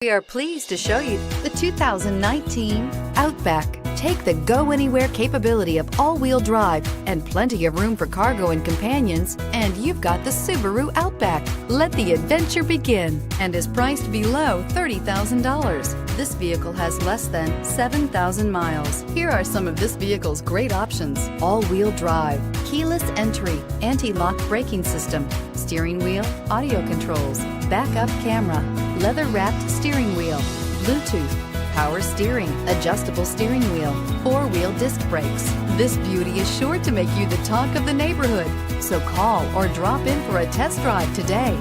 We are pleased to show you the 2019 Outback. Take the go-anywhere capability of all-wheel drive and plenty of room for cargo and companions, and you've got the Subaru Outback. Let the adventure begin, and is priced below $30,000. This vehicle has less than 7,000 miles. Here are some of this vehicle's great options: all-wheel drive, keyless entry, anti-lock braking system, steering wheel audio controls, backup camera, leather-wrapped steering wheel, Bluetooth, power steering, adjustable steering wheel, four-wheel disc brakes. This beauty is sure to make you the talk of the neighborhood. So call or drop in for a test drive today.